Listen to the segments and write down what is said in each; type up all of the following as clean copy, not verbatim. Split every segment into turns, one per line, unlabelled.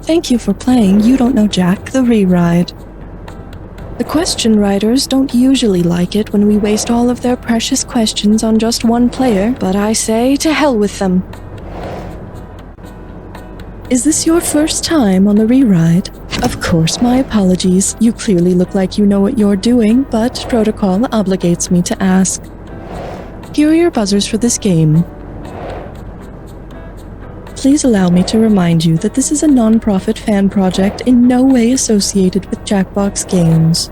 thank you for playing You Don't Know Jack, the Reride. The question writers don't usually like it when we waste all of their precious questions on just one player, but I say to hell with them. Is this your first time on the Reride? Of course, my apologies. You clearly look like you know what you're doing, but protocol obligates me to ask. Here are your buzzers for this game. Please allow me to remind you that this is a non-profit fan project in no way associated with Jackbox Games.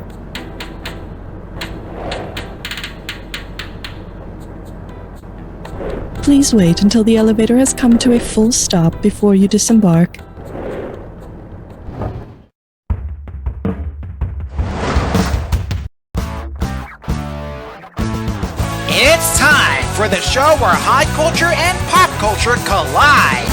Please wait until the elevator has come to a full stop before you disembark.
It's time for the show where high culture and pop culture collide.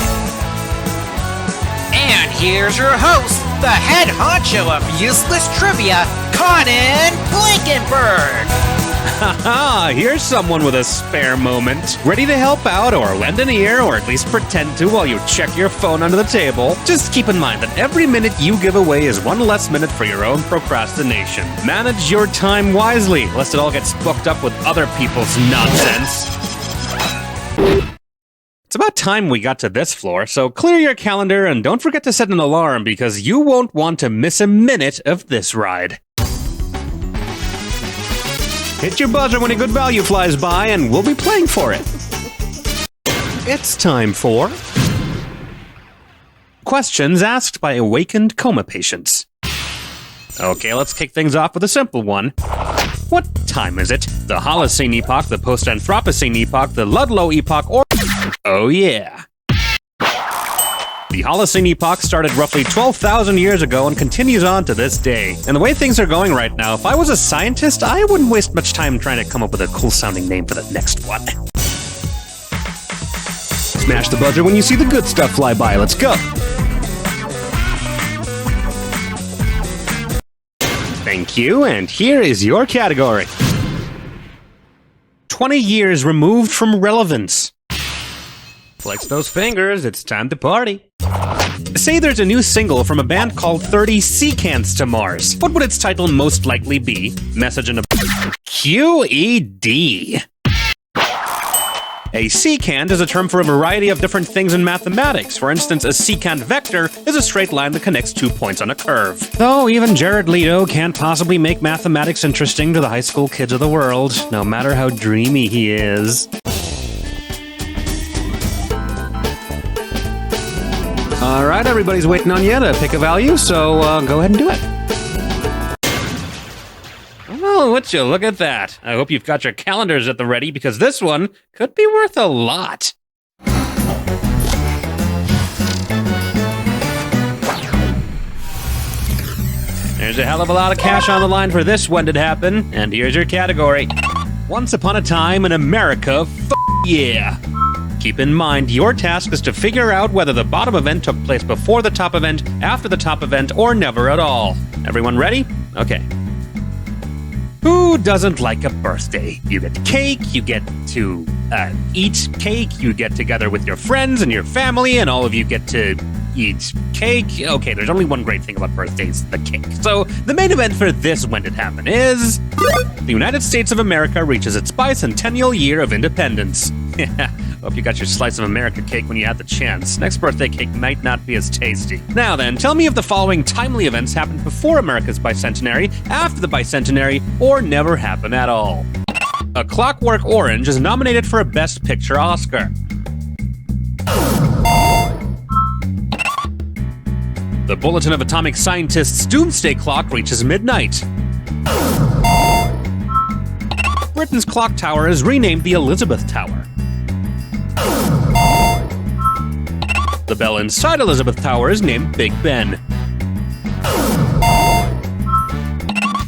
And here's your host, the head honcho of useless trivia, Conan Blankenberg.
Haha, here's someone with a spare moment, ready to help out or lend an ear or at least pretend to while you check your phone under the table. Just keep in mind that every minute you give away is one less minute for your own procrastination. Manage your time wisely, lest it all gets booked up with other people's nonsense. It's about time we got to this floor, so clear your calendar and don't forget to set an alarm because you won't want to miss a minute of this ride. Hit your buzzer when a good value flies by and we'll be playing for it. It's time for questions asked by awakened coma patients. Okay, let's kick things off with a simple one. What time is it? The Holocene epoch, the Post-Anthropocene epoch, the Ludlow epoch, or... Oh yeah. The Holocene epoch started roughly 12,000 years ago and continues on to this day. And the way things are going right now, if I was a scientist, I wouldn't waste much time trying to come up with a cool-sounding name for the next one. Smash the buzzer when you see the good stuff fly by. Let's go. Thank you, and here is your category. 20 years removed from relevance. Flex those fingers, it's time to party. Say there's a new single from a band called 30 Secants to Mars. What would its title most likely be? Message in a... QED. A secant is a term for a variety of different things in mathematics. For instance, a secant vector is a straight line that connects 2 points on a curve. Though even Jared Leto can't possibly make mathematics interesting to the high school kids of the world, no matter how dreamy he is. Alright, everybody's waiting on you to pick a value, so go ahead and do it. Oh, would you look at that. I hope you've got your calendars at the ready, because this one could be worth a lot. There's a hell of a lot of cash on the line for this When Did Happen, and here's your category. Once upon a time in America, yeah. Keep in mind, your task is to figure out whether the bottom event took place before the top event, after the top event, or never at all. Everyone ready? Okay. Who doesn't like a birthday? You get cake, you get to eat cake, you get together with your friends and your family, and all of you get to eat cake. Okay, there's only one great thing about birthdays, the cake. So, the main event for this When Did Happen is... the United States of America reaches its bicentennial year of independence. Hope you got your slice of America cake when you had the chance. Next birthday cake might not be as tasty. Now then, tell me if the following timely events happened before America's bicentenary, after the bicentenary, or never happened at all. A Clockwork Orange is nominated for a Best Picture Oscar. The Bulletin of Atomic Scientists' doomsday clock reaches midnight. Britain's clock tower is renamed the Elizabeth Tower. The bell inside Elizabeth Tower is named Big Ben.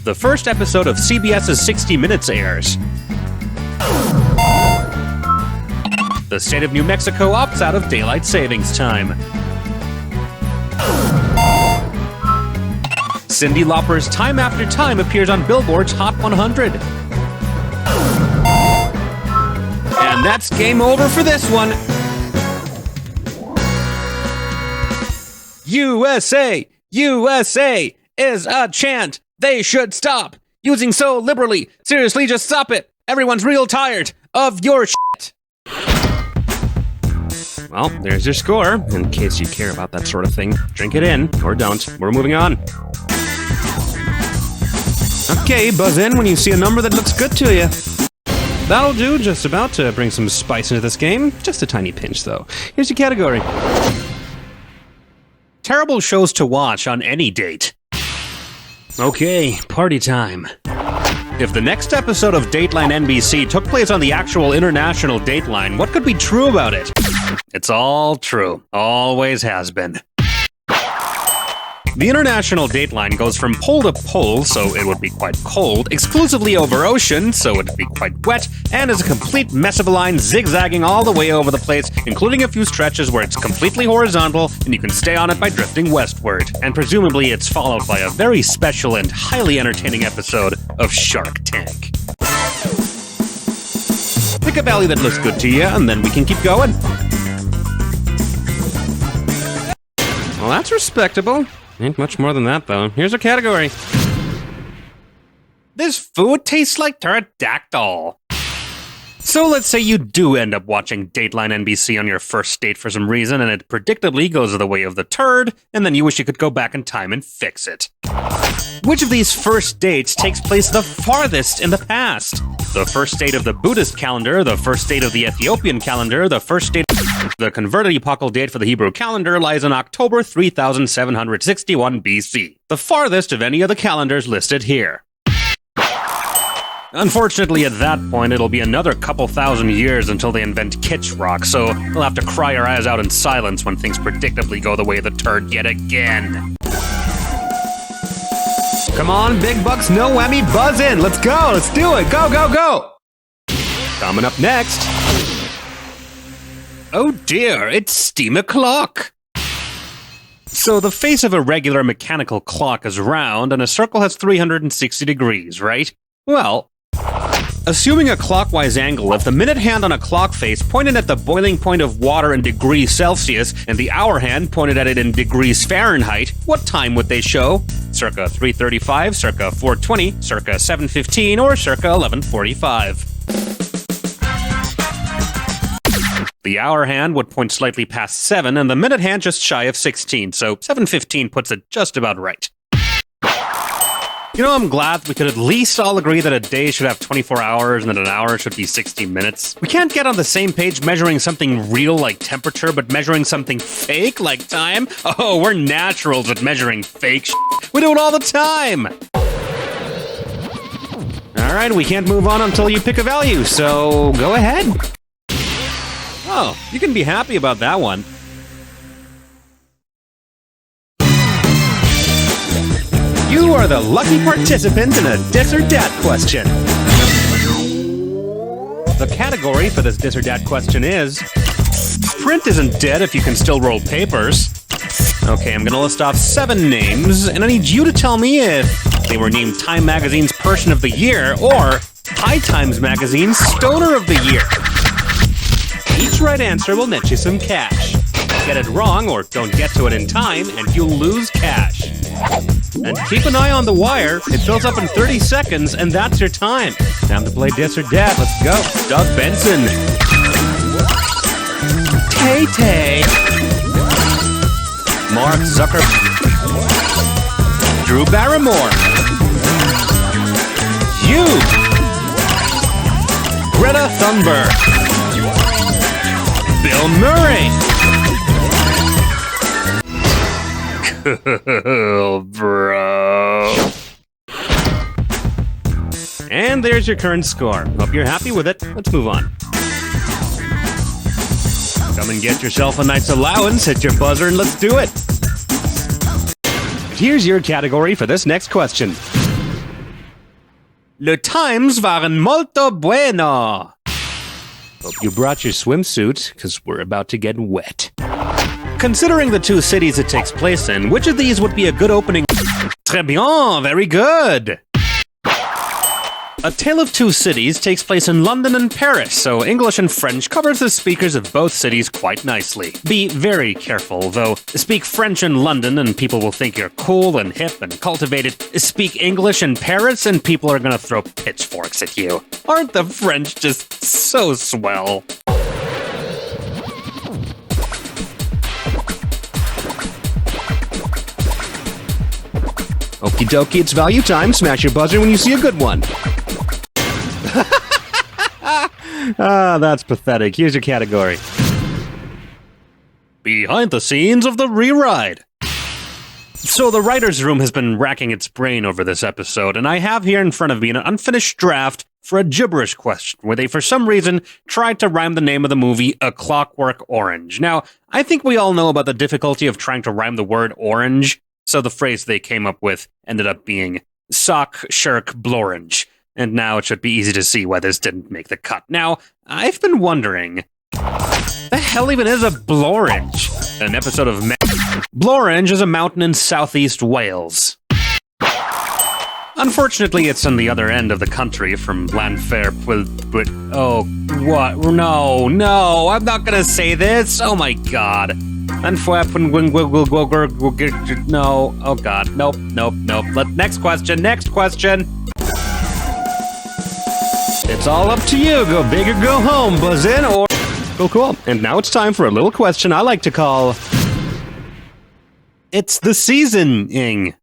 The first episode of CBS's 60 Minutes airs. The state of New Mexico opts out of daylight savings time. Cyndi Lauper's Time After Time appears on Billboard's Hot 100. And that's game over for this one. USA! USA is a chant they should stop using so liberally. Seriously, just stop it. Everyone's real tired of your shit. Well, there's your score. In case you care about that sort of thing, drink it in, or don't. We're moving on. Okay, buzz in when you see a number that looks good to you. That'll do, just about to bring some spice into this game. Just a tiny pinch, though. Here's your category. Terrible shows to watch on any date. Okay, party time. If the next episode of Dateline NBC took place on the actual international Dateline, what could be true about it? It's all true. Always has been. The international Dateline goes from pole to pole, so it would be quite cold, exclusively over ocean, so it would be quite wet, and is a complete mess of a line zigzagging all the way over the place, including a few stretches where it's completely horizontal and you can stay on it by drifting westward. And presumably it's followed by a very special and highly entertaining episode of Shark Tank. Pick a value that looks good to you, and then we can keep going. Well, that's respectable. Ain't much more than that, though. Here's our category. This food tastes like pterodactyl. So let's say you do end up watching Dateline NBC on your first date for some reason, and it predictably goes the way of the turd, and then you wish you could go back in time and fix it. Which of these first dates takes place the farthest in the past? The first date of the Buddhist calendar, the first date of the Ethiopian calendar, the first date of the converted epochal date for the Hebrew calendar lies in October 3761 BC, the farthest of any of the calendars listed here. Unfortunately, at that point, it'll be another couple thousand years until they invent kitsch rock, so we'll have to cry our eyes out in silence when things predictably go the way of the turd yet again. Come on, big bucks, no whammy, buzz in. Let's go, let's do it. Go, go, go. Coming up next. Oh dear, it's steam o'clock. So the face of a regular mechanical clock is round and a circle has 360 degrees, right? Well, assuming a clockwise angle, if the minute hand on a clock face pointed at the boiling point of water in degrees Celsius and the hour hand pointed at it in degrees Fahrenheit, what time would they show? Circa 3:35, circa 4:20, circa 7:15, or circa 11:45. The hour hand would point slightly past 7 and the minute hand just shy of 16, so 7:15 puts it just about right. You know, I'm glad we could at least all agree that a day should have 24 hours and that an hour should be 60 minutes. We can't get on the same page measuring something real like temperature, but measuring something fake like time? Oh, we're naturals at measuring fake shit. We do it all the time! Alright, we can't move on until you pick a value, so go ahead. Oh, you can be happy about that one. You are the lucky participant in a dis or dat question. The category for this dis or dat question is print isn't dead if you can still roll papers. Okay, I'm gonna list off 7 names, and I need you to tell me if they were named Time Magazine's Person of the Year or High Times Magazine's Stoner of the Year. Each right answer will net you some cash. Get it wrong or don't get to it in time, and you'll lose cash. And keep an eye on the wire. It fills up in 30 seconds, and that's your time. Time to play Dis or Dat. Let's go. Doug Benson. Tay-Tay. Mark Zuckerberg. Drew Barrymore. You. Greta Thunberg. Bill Murray. Cool, bro. And there's your current score. Hope you're happy with it. Let's move on. Come and get yourself a night's allowance, hit your buzzer, and let's do it. Here's your category for this next question. Le times waren molto bueno. Hope you brought your swimsuit, because we're about to get wet. Considering the 2 cities it takes place in, which of these would be a good opening? Très bien, very good. A Tale of Two Cities takes place in London and Paris, so English and French covers the speakers of both cities quite nicely. Be very careful, though. Speak French in London and people will think you're cool and hip and cultivated. Speak English in Paris and people are gonna throw pitchforks at you. Aren't the French just so swell? Okie dokie, it's value time. Smash your buzzer when you see a good one. Ah, that's pathetic. Here's your category. Behind the scenes of the rewrite. So the writer's room has been racking its brain over this episode, and I have here in front of me an unfinished draft for a gibberish question, where they for some reason tried to rhyme the name of the movie A Clockwork Orange. Now, I think we all know about the difficulty of trying to rhyme the word orange, so the phrase they came up with ended up being sock, shirk, blorange. And now it should be easy to see why this didn't make the cut. Now, I've been wondering, the hell even is a blorange? An episode of Blorange is a mountain in southeast Wales. Unfortunately, it's on the other end of the country from Llanfair. Oh, what? No, I'm not gonna say this. Oh my god. No, oh god, nope. Next question. It's all up to you. Go big or go home, Buzzin, or... Cool. And now it's time for a little question I like to call... It's the seasoning.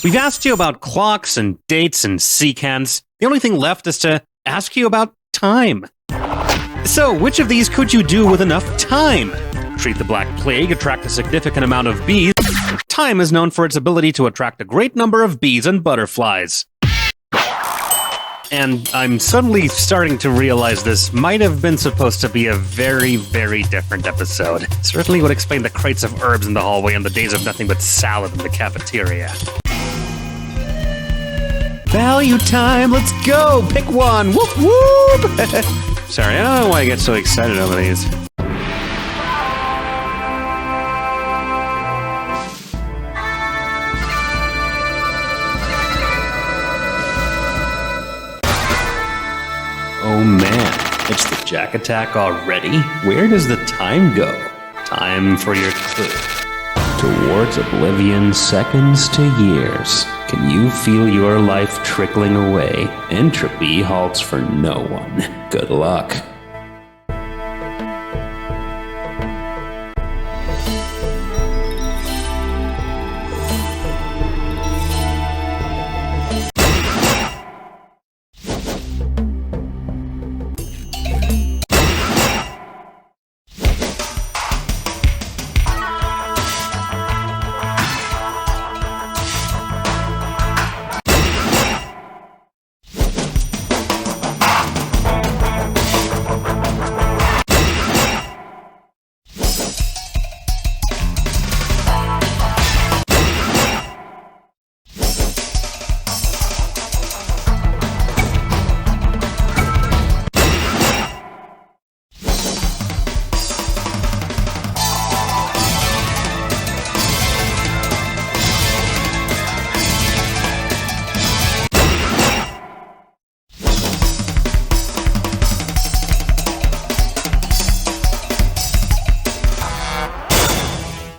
We've asked you about clocks and dates and secants. The only thing left is to ask you about time. So, which of these could you do with enough time? Treat the Black Plague, attract a significant amount of bees. Time is known for its ability to attract a great number of bees and butterflies. And I'm suddenly starting to realize this might have been supposed to be a very, very different episode. Certainly would explain the crates of herbs in the hallway and the days of nothing but salad in the cafeteria. Value time, let's go! Pick one! Whoop whoop! Sorry, I don't know why I get so excited over these. Oh man, it's the Jack Attack already? Where does the time go? Time for your clue. Towards oblivion, seconds to years. Can you feel your life trickling away? Entropy halts for no one. Good luck.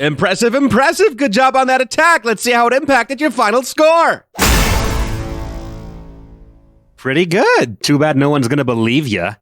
Impressive. Good job on that attack. Let's see how it impacted your final score. Pretty good. Too bad no one's gonna believe ya.